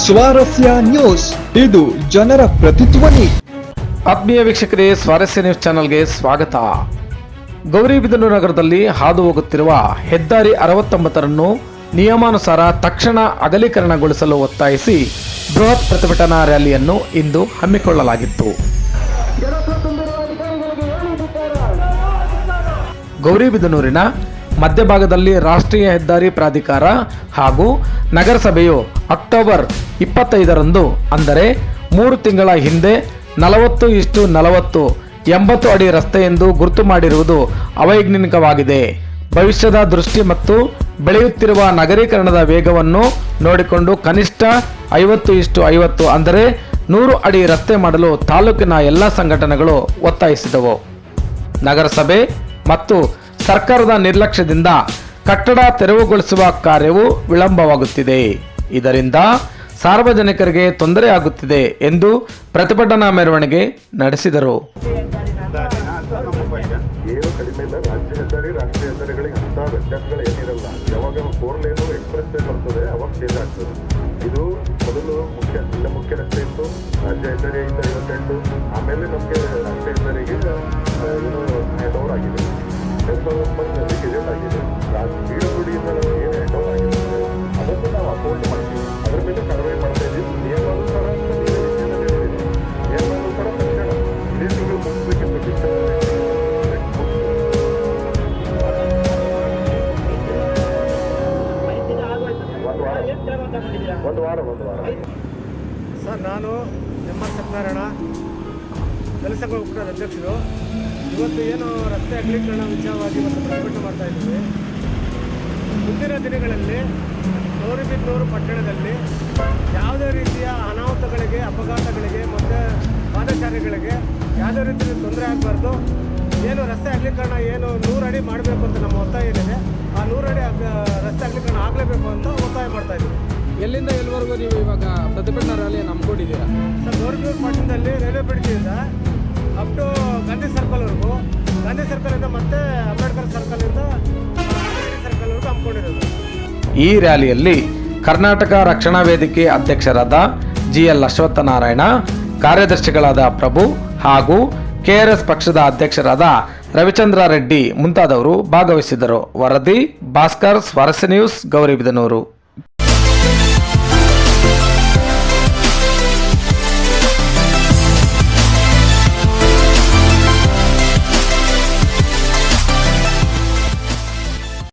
ಸ್ವಾರಸ್ಯ ನ್ಯೂಸ್, ಇದು ಜನರ ಪ್ರತಿಧ್ವನಿ. ಆತ್ಮೀಯ ವೀಕ್ಷಕರೇ, ಸ್ವಾರಸ್ಯ ನ್ಯೂಸ್ ಚಾನೆಲ್ಗೆ ಸ್ವಾಗತ. ಗೌರಿಬಿದನೂರು ನಗರದಲ್ಲಿ ಹಾದು ಹೋಗುತ್ತಿರುವ ಹೆದ್ದಾರಿ 69 ನಿಯಮಾನುಸಾರ ತಕ್ಷಣ ಅಗಲೀಕರಣಗೊಳಿಸಲು ಒತ್ತಾಯಿಸಿ ಬೃಹತ್ ಪ್ರತಿಭಟನಾ ರ್ಯಾಲಿಯನ್ನು ಇಂದು ಹಮ್ಮಿಕೊಳ್ಳಲಾಗಿತ್ತು. ಗೌರಿಬಿದನೂರಿನ ಮಧ್ಯಭಾಗದಲ್ಲಿ ರಾಷ್ಟ್ರೀಯ ಹೆದ್ದಾರಿ ಪ್ರಾಧಿಕಾರ ಹಾಗೂ ನಗರಸಭೆಯು ಅಕ್ಟೋಬರ್ 25ರಂದು ಅಂದರೆ 3 ತಿಂಗಳ ಹಿಂದೆ 40:40 80 ಅಡಿ ರಸ್ತೆ ಎಂದು ಗುರುತು ಮಾಡಿರುವುದು ಅವೈಜ್ಞಾನಿಕವಾಗಿದೆ. ಭವಿಷ್ಯದ ದೃಷ್ಟಿ ಮತ್ತು ಬೆಳೆಯುತ್ತಿರುವ ನಗರೀಕರಣದ ವೇಗವನ್ನು ನೋಡಿಕೊಂಡು ಕನಿಷ್ಠ 50:50 ಅಂದರೆ 100 ಅಡಿ ರಸ್ತೆ ಮಾಡಲು ತಾಲೂಕಿನ ಎಲ್ಲ ಸಂಘಟನೆಗಳು ಒತ್ತಾಯಿಸಿದವು. ನಗರಸಭೆ ಮತ್ತು ಸರ್ಕಾರದ ನಿರ್ಲಕ್ಷ್ಯದಿಂದ ಕಟ್ಟಡ ತೆರವುಗೊಳಿಸುವ ಕಾರ್ಯವು ವಿಳಂಬವಾಗುತ್ತಿದೆ. ಇದರಿಂದ ಸಾರ್ವಜನಿಕರಿಗೆ ತೊಂದರೆಯಾಗುತ್ತಿದೆ ಎಂದು ಪ್ರತಿಭಟನಾ ಮೆರವಣಿಗೆ ನಡೆಸಿದರು. ಏನು ಕಡಿಮೆ ಇಲ್ಲ. ರಾಜ್ಯ ಹೆದ್ದಾರಿ ರಾಷ್ಟ್ರೀಯ ಹೆದ್ದಾರಿಗಳಿಗೆ ಅಂಥ ವ್ಯತ್ಯಾಸಗಳು ಏನಿರಲ್ಲ. ಯಾವಾಗ 4 ಲೇನು ಎಕ್ಸ್ಪ್ರೆಸ್ ವೇ ಬರ್ತದೆ ಅವಾಗ ಚೇಂಜ್ ಆಗ್ತದೆ. ಇದು ಮೊದಲು ಮುಖ್ಯ ರಸ್ತೆ ಇತ್ತು. ರಾಜ್ಯ ಹೆದ್ದಾರಿ 58, ಆಮೇಲೆ ನಮಗೆ ರಾಷ್ಟ್ರೀಯ ಹೆದ್ದಾರಿಗೆ ಹ್ಯಾಂಡ್ ಓವರ್ ಆಗಿದೆ. 2009ರಲ್ಲಿ ಗೆಜೆಟ್ ಆಗಿದೆ. ಪೀಡಬ್ಲ್ಯೂಡಿಯಿಂದ ನಮಗೆ ಏನು ಹ್ಯಾಂಡ್ ಓವರ್ ಆಗಿದೆ ಅದನ್ನು ನಾವು ಅಪೋರ್ಟ್ ಮಾಡ್ತೀವಿ. ಅದರ ಮೇಲೆ ಕಾರ್ಯವಾಹಿ ಮಾಡ್ತಾ ಇದ್ದೀವಿ. ನಿಯಮಾನುಸಾರ ನಿಯಮಾನುಸಾರ ತಕ್ಷಣ ಇದೇ ತಿಂಗಳು ಮುಗಿಸ್ಬೇಕಿತ್ತು. ಒಂದು ವಾರ ಸರ್, ನಾನು ಎಂ.ಆರ್. ಸತ್ಯನಾರಾಯಣ, ದಲಿತ ಒಕ್ಕೂಟದ ಅಧ್ಯಕ್ಷರು. ಇವತ್ತು ಏನು ರಸ್ತೆ ಅಗಲೀಕರಣ ವಿಚಾರವಾಗಿ ಇವತ್ತು ಪ್ರತಿಭಟನೆ ಮಾಡ್ತಾ ಇದ್ದೀವಿ. ಮುಂದಿನ ದಿನಗಳಲ್ಲಿ ಗೌರಿಬಿದನೂರು ಪಟ್ಟಣದಲ್ಲಿ ಯಾವುದೇ ರೀತಿಯ ಅನಾಹುತಗಳಿಗೆ, ಅಪಘಾತಗಳಿಗೆ ಮತ್ತು ಪಾದಚಾರಿಗಳಿಗೆ ಯಾವುದೇ ರೀತಿಯ ತೊಂದರೆ ಆಗಬಾರ್ದು. ಏನು ರಸ್ತೆ ಅಗಲೀಕರಣ 100 ಅಡಿ ಮಾಡಬೇಕು ಅಂತ ನಮ್ಮ ಒತ್ತಾಯ ಏನಿದೆ, ಆ 100 ಅಡಿ ರಸ್ತೆ ಅಗಲೀಕರಣ ಆಗಲೇಬೇಕು ಅಂತ ಒತ್ತಾಯ ಮಾಡ್ತಾ ಇದ್ದೀವಿ. ಎಲ್ಲಿಂದ ಎಲ್ಲಿವರೆಗೂ ನೀವು ಇವಾಗ ಪ್ರತಿಭಟನಾ ರ್ಯಾಲಿಯನ್ನು ಹಮ್ಮಿಕೊಂಡಿದ್ದೀರಾ? ಸರ್, ಗೌರಿಬಿದನೂರು ಪಟ್ಟಣದಲ್ಲಿ ರೈಲ್ವೆ ಬ್ರಿಡ್ಜಿಂದ ಅಪ್ ಟು ಗಾಂಧಿ ಸರ್ಕಲ್ವರೆಗೂ, ಗಾಂಧಿ ಸರ್ಕಲಿಂದ ಮತ್ತೆ ಅಂಬೇಡ್ಕರ್ ಸರ್ಕಲಿಂದ ಸರ್ಕಲ್ವರೆಗೂ ಹಮ್ಮಿಕೊಂಡಿರೋದು. ಈ ರ್ಯಾಲಿಯಲ್ಲಿ ಕರ್ನಾಟಕ ರಕ್ಷಣಾ ವೇದಿಕೆ ಅಧ್ಯಕ್ಷರಾದ GL ಅಶ್ವತ್ಥನಾರಾಯಣ, ಕಾರ್ಯದರ್ಶಿಗಳಾದ ಪ್ರಭು ಹಾಗೂ KRS ಪಕ್ಷದ ಅಧ್ಯಕ್ಷರಾದ ರವಿಚಂದ್ರ ರೆಡ್ಡಿ ಮುಂತಾದವರು ಭಾಗವಹಿಸಿದರು. ವರದಿ ಭಾಸ್ಕರ್, ಸ್ವಾರಸ್ಯ ನ್ಯೂಸ್, ಗೌರಿಬಿದನೂರು.